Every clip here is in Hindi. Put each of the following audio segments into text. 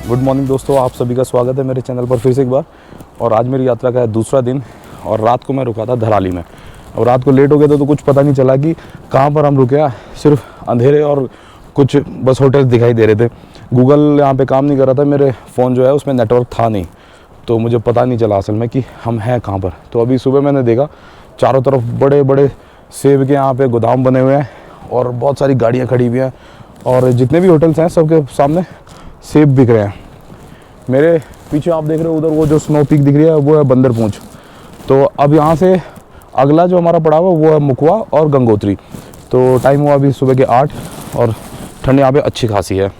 गुड मॉर्निंग दोस्तों, आप सभी का स्वागत है मेरे चैनल पर फिर से एक बार। और आज मेरी यात्रा का है दूसरा दिन और रात को मैं रुका था धराली में। अब रात को लेट हो गया तो कुछ पता नहीं चला कि कहाँ पर हम रुके। सिर्फ अंधेरे और कुछ बस होटल दिखाई दे रहे थे। गूगल यहाँ पे काम नहीं कर रहा था, मेरे फ़ोन जो है उसमें नेटवर्क था नहीं, तो मुझे पता नहीं चला असल में कि हम हैं कहाँ पर। तो अभी सुबह मैंने देखा चारों तरफ बड़े बड़े सेब के यहाँ पे गोदाम बने हुए हैं और बहुत सारी गाड़ियाँ खड़ी हुई हैं और जितने भी होटल्स हैं सबके सामने सेब बिक रहे हैं। मेरे पीछे आप देख रहे हो उधर वो जो स्नो पीक दिख रही है वो है बंदर पूंछ। तो अब यहाँ से अगला जो हमारा पड़ा हुआ वो है मुकवा और गंगोत्री। तो टाइम हुआ अभी सुबह के 8 और ठंड यहाँ पे अच्छी खासी है।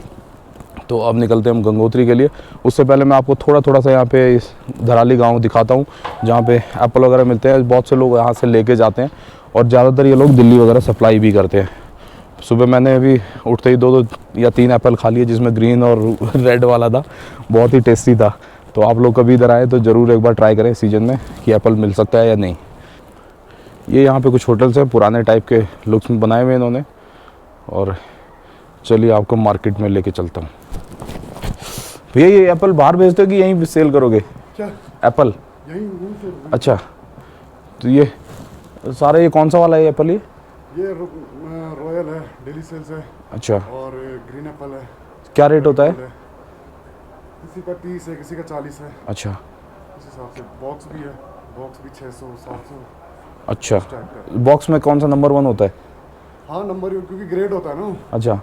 तो अब निकलते हैं हम गंगोत्री के लिए। उससे पहले मैं आपको थोड़ा सा यहाँ पे इस धराली गांव दिखाता हूँ जहाँ पे एप्पल वगैरह मिलते हैं। बहुत से लोग यहाँ से लेके जाते हैं और ज़्यादातर ये लोग दिल्ली वगैरह सप्लाई भी करते हैं। सुबह मैंने अभी उठते ही 2 या 3 एप्पल खा लिए, जिसमें ग्रीन और रेड वाला था, बहुत ही टेस्टी था। तो आप लोग कभी इधर आए तो ज़रूर एक बार ट्राई करें सीजन में कि एप्पल मिल सकता है या नहीं। ये यहाँ पे कुछ होटल्स हैं, पुराने टाइप के लुक्स में बनाए हुए इन्होंने। और चलिए आपको मार्केट में लेके चलता हूँ। भैया ये एप्पल बाहर भेजते हो कि यहीं सेल करोगे? क्या एप्पल यहीं से? अच्छा, तो ये सारे ये कौन सा वाला है एप्पल? ये रॉयल है, डेली सेल्स है। अच्छा, और ग्रीन एप्पल है। क्या रेट होता है? किसी का 30 है, किसी का 40 है। अच्छा इस हिसाब से बॉक्स भी है, बॉक्स भी 600 700। अच्छा, बॉक्स में कौन सा नंबर 1 होता है? हाँ नंबर, क्योंकि ग्रेड होता है ना। अच्छा,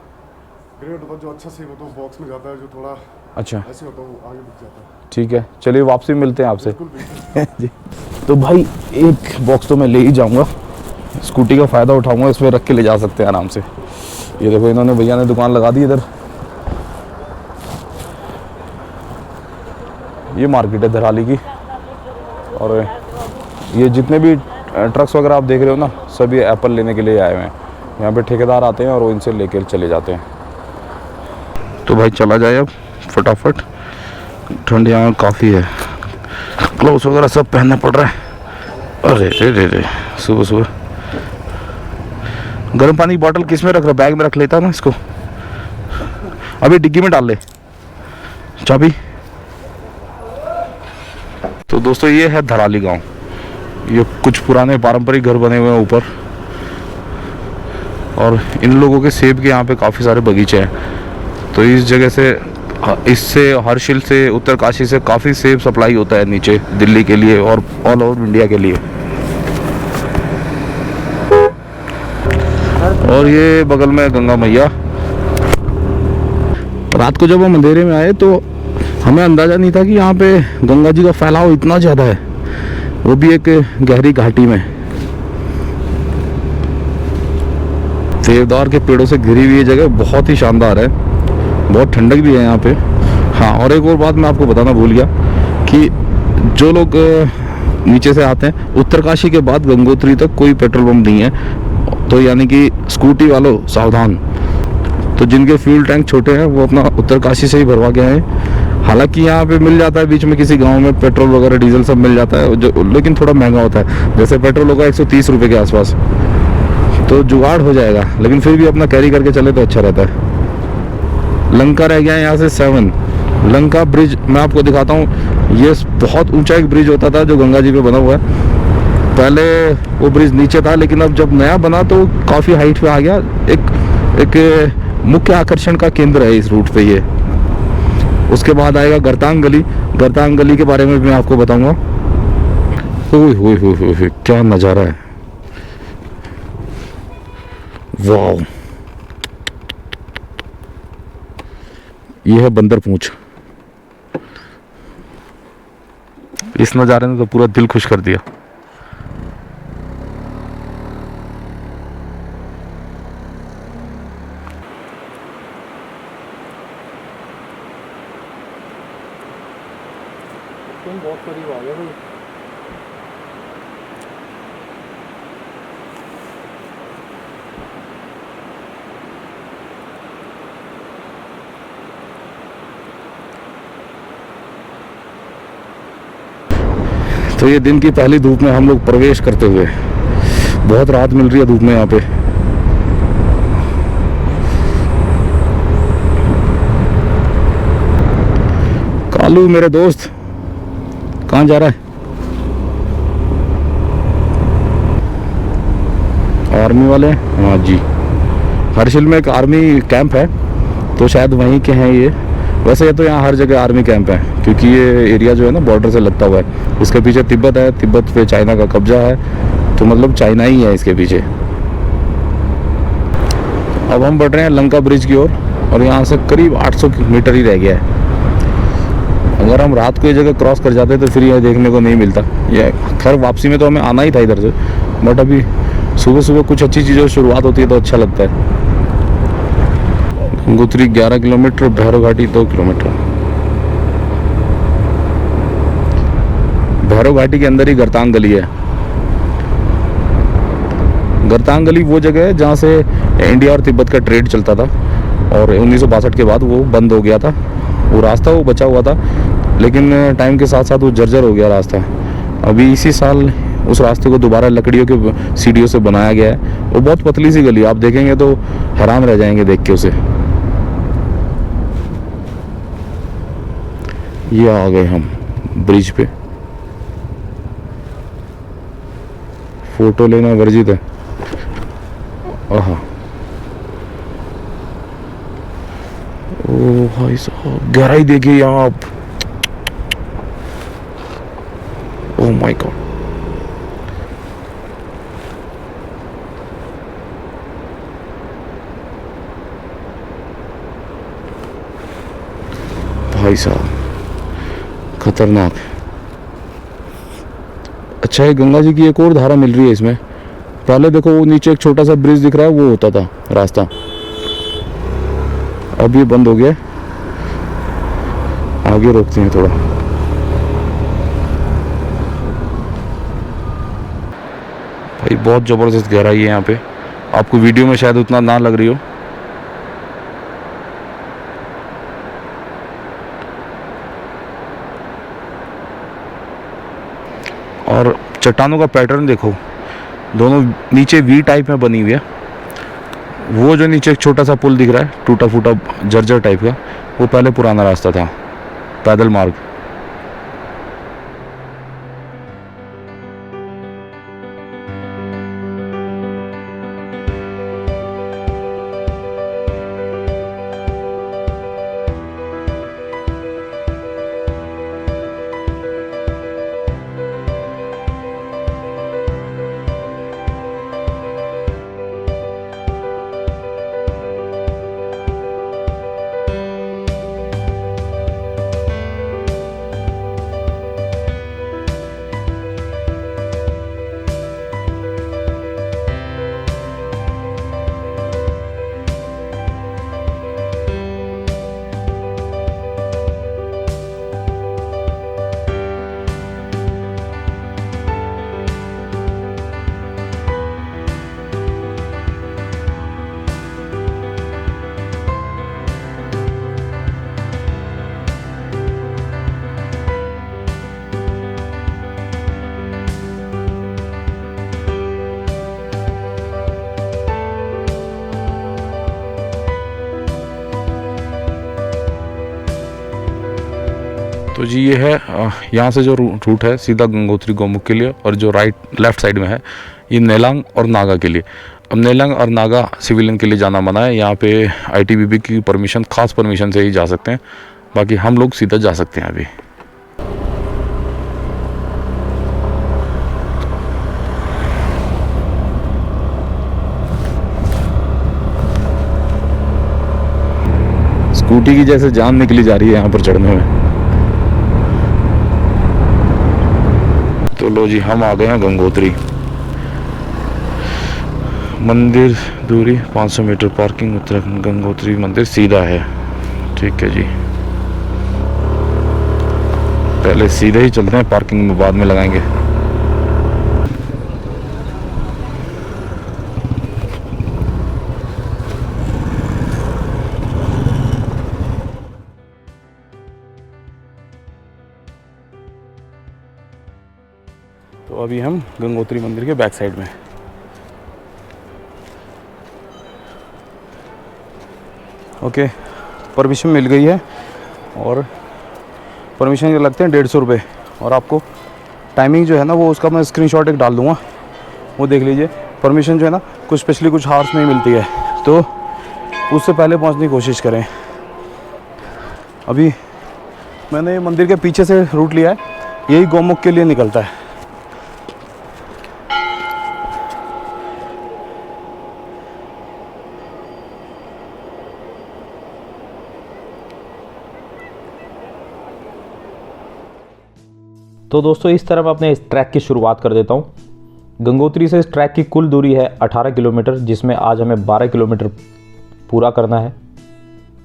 ग्रेड होता है जो अच्छा सेब होता है बॉक्स में जाता है, जो थोड़ा अच्छा ऐसे होता है वो आगे बिक जाता है। ठीक है, चलिए वापसी मिलते हैं आपसे। बिल्कुल जी, तो भाई एक बॉक्स तो मैं ले ही जाऊंगा, स्कूटी का फ़ायदा उठाऊंगा, इसमें रख के ले जा सकते हैं आराम से। ये देखो इन्होंने भैया ने दुकान लगा दी इधर। ये मार्केट है धराली की और ये जितने भी ट्रक्स वगैरह आप देख रहे हो ना, सभी एप्पल लेने के लिए आए हुए हैं। यहाँ पे ठेकेदार आते हैं और वो इनसे लेकर चले जाते हैं। तो भाई चला जाए अब फटाफट, ठंड यहाँ काफ़ी है, ग्लव्स वगैरह सब पहनना पड़ रहा है। अरे रे रे रे, सुबह सुबह गर्म पानी की बोतल किस में रख रहा? बैग में रख लेता ना इसको, अभी डिग्गी में डाल ले चाबी। तो दोस्तों ये है धराली गांव। ये कुछ पुराने पारंपरिक घर बने हुए हैं ऊपर और इन लोगों के सेब के यहाँ पे काफ़ी सारे बगीचे हैं। तो इस जगह से, इससे हर्षिल से, उत्तरकाशी से काफ़ी सेब सप्लाई होता है नीचे दिल्ली के लिए और ऑल ओवर इंडिया के लिए। और ये बगल में गंगा मैया। रात को जब हम अंधेरे में आए तो हमें अंदाज़ा नहीं था कि यहाँ पे गंगा जी का फैलाव इतना ज़्यादा है, वो भी एक गहरी घाटी में। देवदार के पेड़ों से घिरी हुई ये जगह बहुत ही शानदार है, बहुत ठंडक भी है यहाँ पे। हाँ, और एक और बात मैं आपको बताना भूल गया कि जो लोग नीचे से आते हैं, उत्तरकाशी के बाद गंगोत्री तक कोई पेट्रोल पंप नहीं है। तो यानी कि स्कूटी वालों सावधान। तो जिनके फ्यूल टैंक छोटे हैं वो अपना उत्तरकाशी से ही भरवा के आए। हालांकि यहाँ पे मिल जाता है बीच में किसी गांव में पेट्रोल वगैरह, डीजल सब मिल जाता है जो, लेकिन थोड़ा महंगा होता है। जैसे पेट्रोल होगा 130 रुपये के आसपास, तो जुगाड़ हो जाएगा, लेकिन फिर भी अपना कैरी करके चले तो अच्छा रहता है। लंका रह गया है यहाँ से 7। लंका ब्रिज मैं आपको दिखाता हूँ। ये बहुत ऊंचा एक ब्रिज होता था जो गंगा जी पे बना हुआ है। पहले वो ब्रिज नीचे था, लेकिन अब जब नया बना तो काफ़ी हाइट पे आ गया। एक मुख्य आकर्षण का केंद्र है इस रूट पे ये। उसके बाद आएगा गरतांग गली। गरतांग गली के बारे में भी मैं आपको बताऊंगा। ओए क्या नज़ारा है, वाह। ये है बंदर पूंछ। इस नज़ारे ने तो पूरा दिल खुश कर दिया। तुम बहुत करीब आ गए भाई। तो ये दिन की पहली धूप में हम लोग प्रवेश करते हुए, बहुत राहत मिल रही है धूप में यहाँ पे। लालू मेरे दोस्त कहाँ जा रहा है? आर्मी वाले? हाँ जी, हर्षिल में एक आर्मी कैंप है, तो शायद वहीं के हैं ये। वैसे ये तो यहाँ हर जगह आर्मी कैंप है, क्योंकि ये एरिया जो है ना बॉर्डर से लगता हुआ है। इसके पीछे तिब्बत है, तिब्बत पे चाइना का कब्जा है, तो मतलब चाइना ही है इसके पीछे। अब हम बढ़ रहे हैं लंका ब्रिज की ओर, और यहाँ से करीब 800 मीटर ही रह गया है। अगर हम रात को ये जगह क्रॉस कर जाते तो फिर ये देखने को नहीं मिलता। ये खैर वापसी में तो हमें आना ही था इधर से, बट अभी सुबह सुबह कुछ अच्छी चीज़ों की शुरुआत होती है तो अच्छा लगता है। गंगोत्री 11 किलोमीटर, भैरव घाटी 2 किलोमीटर। भैरव घाटी के अंदर ही गरतांग गली है। गरतांग गली वो जगह है जहाँ से इंडिया और तिब्बत का ट्रेड चलता था, और 1962 के बाद वो बंद हो गया था। वो रास्ता वो बचा हुआ था, लेकिन टाइम के साथ साथ वो जर्जर हो गया रास्ता। अभी इसी साल उस रास्ते को दोबारा लकड़ियों के सीढ़ियों से बनाया गया है। वो बहुत पतली सी गली, आप देखेंगे तो हैरान रह जाएंगे देख के उसे। ये आ गए हम ब्रिज पे। फोटो लेना वर्जित है। आहा, ओ भाई साहब, गहराई देखिए यहाँ आप। ओह माय गॉड, भाई साहब खतरनाक। अच्छा है, गंगा जी की एक और धारा मिल रही है इसमें। पहले देखो वो नीचे एक छोटा सा ब्रिज दिख रहा है, वो होता था रास्ता, अब ये बंद हो गया। आगे रोकते हैं थोड़ा। भाई बहुत ज़बरदस्त गहराई है यहाँ पे, आपको वीडियो में शायद उतना ना लग रही हो। और चट्टानों का पैटर्न देखो, दोनों नीचे वी टाइप में बनी हुई है। वो जो नीचे एक छोटा सा पुल दिख रहा है टूटा फूटा जर्जर टाइप का, वो पहले पुराना रास्ता था, पैदल मार्ग। तो जी ये है यहाँ से जो रूट है सीधा गंगोत्री गौमुख के लिए, और जो लेफ्ट साइड में है ये नेलांग और नागा के लिए। अब नेलांग और नागा सिविलियन के लिए जाना मना है। यहाँ पे आईटीबीपी की परमिशन, खास परमिशन से ही जा सकते हैं, बाकी हम लोग सीधा जा सकते हैं अभी। स्कूटी की जैसे जान निकली जा रही है यहाँ पर चढ़ने में। तो लो जी, हम आ गए हैं गंगोत्री मंदिर। दूरी 500 मीटर, पार्किंग उत्तराखंड। गंगोत्री मंदिर सीधा है, ठीक है जी। पहले सीधे ही चलते हैं, पार्किंग में बाद में लगाएंगे। तो अभी हम गंगोत्री मंदिर के बैक साइड में। ओके, परमिशन मिल गई है और परमिशन के लगते हैं 150 रुपये। और आपको टाइमिंग जो है ना वो उसका मैं स्क्रीनशॉट एक डाल दूँगा, वो देख लीजिए। परमिशन जो है ना कुछ स्पेशली कुछ हावर्स में ही मिलती है, तो उससे पहले पहुंचने की कोशिश करें। अभी मैंने मंदिर के पीछे से रूट लिया है, यही गौमुख के लिए निकलता है। तो दोस्तों इस तरह मैं अपने इस ट्रैक की शुरुआत कर देता हूँ। गंगोत्री से इस ट्रैक की कुल दूरी है 18 किलोमीटर, जिसमें आज हमें 12 किलोमीटर पूरा करना है।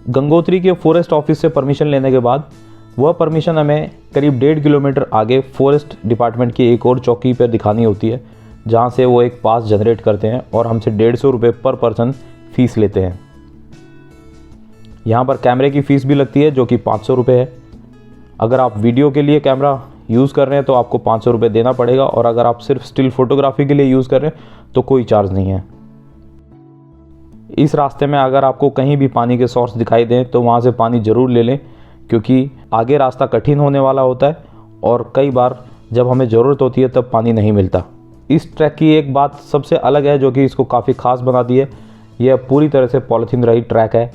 गंगोत्री के फॉरेस्ट ऑफिस से परमिशन लेने के बाद वह परमिशन हमें करीब 1.5 किलोमीटर आगे फॉरेस्ट डिपार्टमेंट की एक और चौकी पर दिखानी होती है, जहाँ से वो एक पास जनरेट करते हैं और हमसे 150 रुपये पर पर्सन फ़ीस लेते हैं। यहाँ पर कैमरे की फ़ीस भी लगती है जो कि 500 रुपये है। अगर आप वीडियो के लिए कैमरा यूज़ कर रहे हैं तो आपको 500 रुपये देना पड़ेगा, और अगर आप सिर्फ स्टिल फोटोग्राफी के लिए यूज़ कर रहे हैं तो कोई चार्ज नहीं है। इस रास्ते में अगर आपको कहीं भी पानी के सोर्स दिखाई दें तो वहाँ से पानी ज़रूर ले लें, क्योंकि आगे रास्ता कठिन होने वाला होता है और कई बार जब हमें ज़रूरत होती है तब पानी नहीं मिलता। इस ट्रैक की एक बात सबसे अलग है जो कि इसको काफ़ी ख़ास बनाती है, यह पूरी तरह से पॉलीथीन रहित ट्रैक है।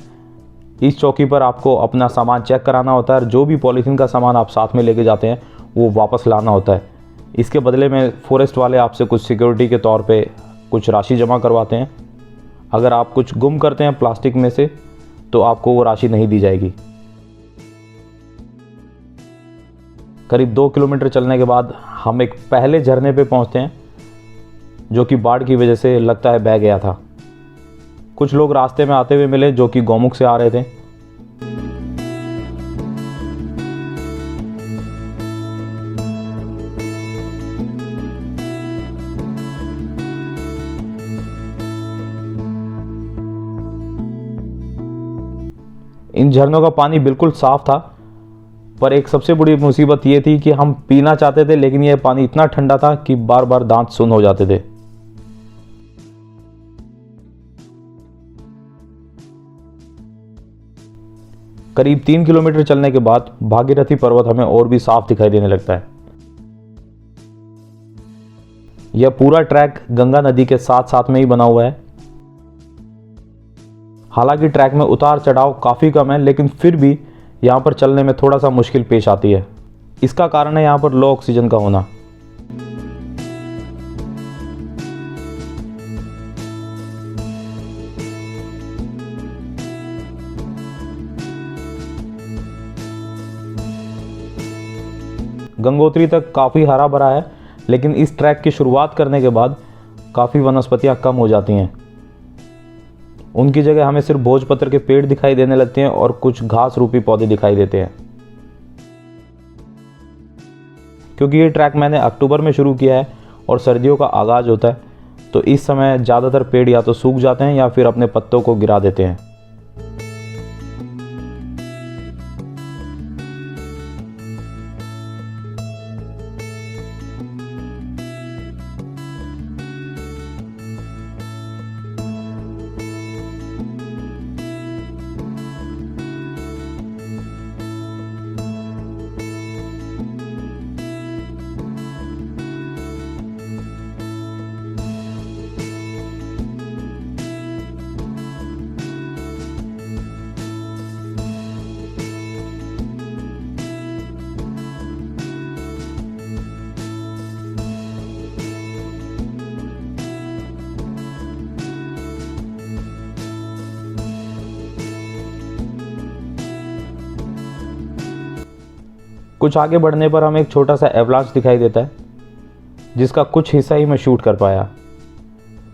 इस चौकी पर आपको अपना सामान चेक कराना होता है और जो भी पॉलीथीन का सामान आप साथ में लेके जाते हैं वो वापस लाना होता है। इसके बदले में फॉरेस्ट वाले आपसे कुछ सिक्योरिटी के तौर पे कुछ राशि जमा करवाते हैं। अगर आप कुछ गुम करते हैं प्लास्टिक में से तो आपको वो राशि नहीं दी जाएगी। करीब 2 किलोमीटर चलने के बाद हम एक पहले झरने पे पहुंचते हैं, जो कि बाढ़ की वजह से लगता है बह गया था। कुछ लोग रास्ते में आते हुए मिले जो कि गौमुख से आ रहे थे। इन झरनों का पानी बिल्कुल साफ था, पर एक सबसे बड़ी मुसीबत ये थी कि हम पीना चाहते थे लेकिन यह पानी इतना ठंडा था कि बार बार दांत सुन्न हो जाते थे। करीब 3 किलोमीटर चलने के बाद भागीरथी पर्वत हमें और भी साफ दिखाई देने लगता है। यह पूरा ट्रैक गंगा नदी के साथ साथ में ही बना हुआ है। हालांकि ट्रैक में उतार चढ़ाव काफ़ी कम है, लेकिन फिर भी यहाँ पर चलने में थोड़ा सा मुश्किल पेश आती है। इसका कारण है यहाँ पर लो ऑक्सीजन का होना। गंगोत्री तक काफ़ी हरा भरा है, लेकिन इस ट्रैक की शुरुआत करने के बाद काफ़ी वनस्पतियाँ कम हो जाती हैं। उनकी जगह हमें सिर्फ भोजपत्र के पेड़ दिखाई देने लगते हैं और कुछ घास रूपी पौधे दिखाई देते हैं। क्योंकि ये ट्रैक मैंने अक्टूबर में शुरू किया है और सर्दियों का आगाज़ होता है, तो इस समय ज़्यादातर पेड़ या तो सूख जाते हैं या फिर अपने पत्तों को गिरा देते हैं। कुछ आगे बढ़ने पर हमें एक छोटा सा एवलांच दिखाई देता है, जिसका कुछ हिस्सा ही मैं शूट कर पाया।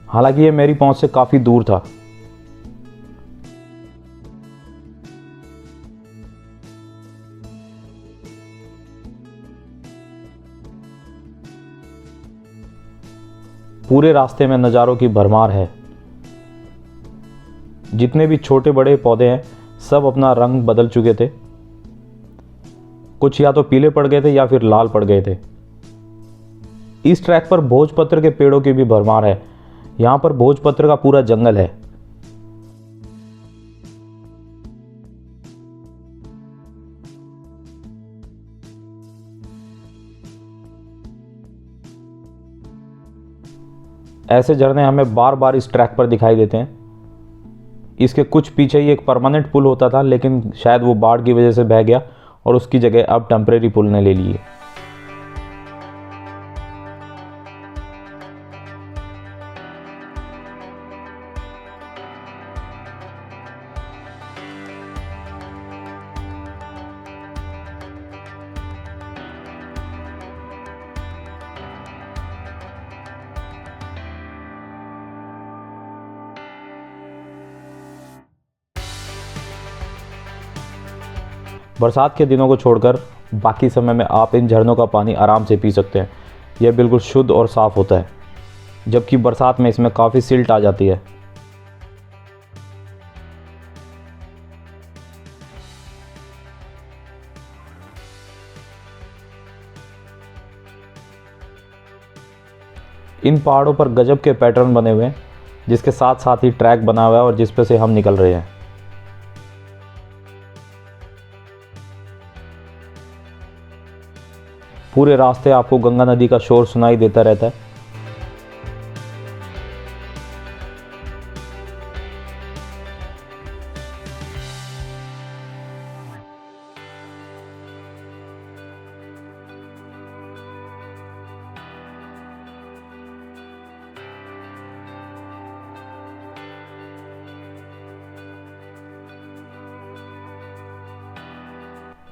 हालांकि ये मेरी पहुंच से काफ़ी दूर था। पूरे रास्ते में नज़ारों की भरमार है। जितने भी छोटे बड़े पौधे हैं सब अपना रंग बदल चुके थे। कुछ या तो पीले पड़ गए थे या फिर लाल पड़ गए थे। इस ट्रैक पर भोजपत्र के पेड़ों की भी भरमार है। यहाँ पर भोजपत्र का पूरा जंगल है। ऐसे झरने हमें बार बार इस ट्रैक पर दिखाई देते हैं। इसके कुछ पीछे ही एक परमानेंट पुल होता था, लेकिन शायद वो बाढ़ की वजह से बह गया और उसकी जगह अब टेम्परेरी पुल ने ले ली है। बरसात के दिनों को छोड़कर बाकी समय में आप इन झरनों का पानी आराम से पी सकते हैं। यह बिल्कुल शुद्ध और साफ़ होता है, जबकि बरसात में इसमें काफ़ी सिल्ट आ जाती है। इन पहाड़ों पर गजब के पैटर्न बने हुए हैं, जिसके साथ साथ ही ट्रैक बना हुआ है और जिस पे से हम निकल रहे हैं। पूरे रास्ते आपको गंगा नदी का शोर सुनाई देता रहता है।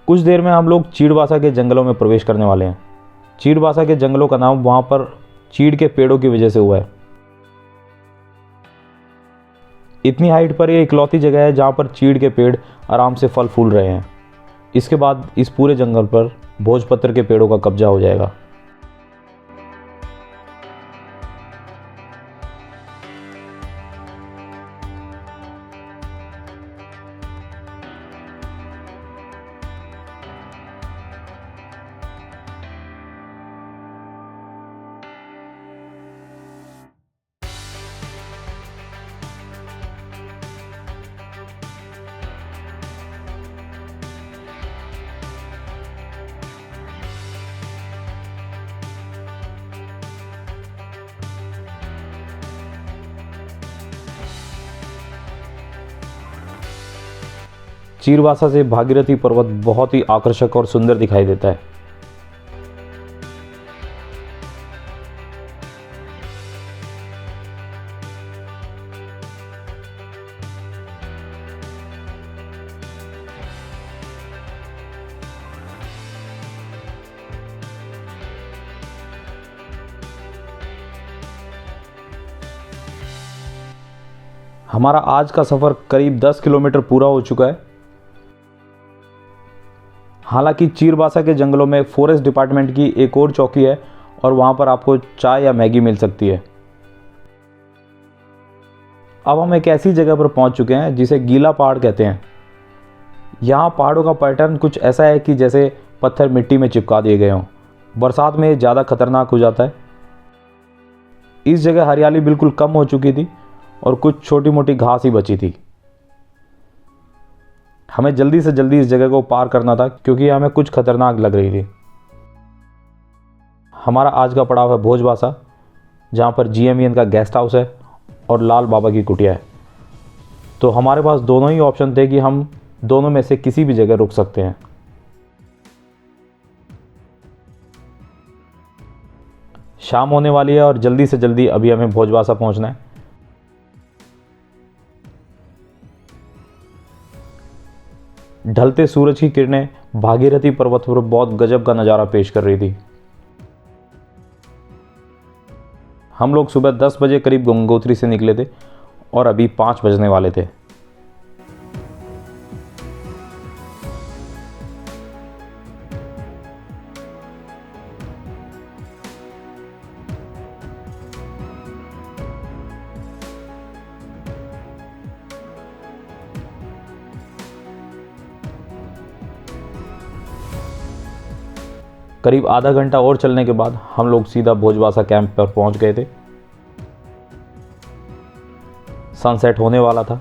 कुछ देर में हम लोग चीड़बासा के जंगलों में प्रवेश करने वाले हैं। चीड़बासा के जंगलों का नाम वहाँ पर चीड़ के पेड़ों की वजह से हुआ है। इतनी हाइट पर यह इकलौती जगह है जहाँ पर चीड़ के पेड़ आराम से फल फूल रहे हैं। इसके बाद इस पूरे जंगल पर भोजपत्र के पेड़ों का कब्जा हो जाएगा। चीड़बासा से भागीरथी पर्वत बहुत ही आकर्षक और सुंदर दिखाई देता है। हमारा आज का सफ़र करीब 10 किलोमीटर पूरा हो चुका है। हालांकि चीड़बासा के जंगलों में फॉरेस्ट डिपार्टमेंट की एक और चौकी है और वहाँ पर आपको चाय या मैगी मिल सकती है। अब हम एक ऐसी जगह पर पहुँच चुके हैं जिसे गीला पहाड़ कहते हैं। यहाँ पहाड़ों का पैटर्न कुछ ऐसा है कि जैसे पत्थर मिट्टी में चिपका दिए गए हों। बरसात में ज़्यादा खतरनाक हो जाता है। इस जगह हरियाली बिल्कुल कम हो चुकी थी और कुछ छोटी मोटी घास ही बची थी। हमें जल्दी से जल्दी इस जगह को पार करना था क्योंकि हमें कुछ खतरनाक लग रही थी। हमारा आज का पड़ाव है भोजबासा, जहाँ पर GMEN का गेस्ट हाउस है और लाल बाबा की कुटिया है। तो हमारे पास दोनों ही ऑप्शन थे कि हम दोनों में से किसी भी जगह रुक सकते हैं। शाम होने वाली है और जल्दी से जल्दी अभी हमें भोजबासा पहुँचना है। ढलते सूरज की किरणें भागीरथी पर्वत पर बहुत गजब का नज़ारा पेश कर रही थी। हम लोग सुबह 10 बजे करीब गंगोत्री से निकले थे और अभी 5 बजने वाले थे। करीब आधा घंटा और चलने के बाद हम लोग सीधा भोजबासा कैंप पर पहुंच गए थे। सनसेट होने वाला था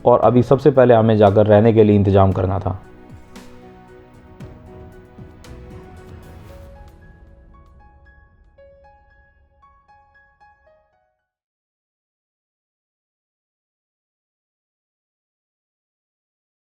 और अभी सबसे पहले हमें जाकर रहने के लिए इंतज़ाम करना था।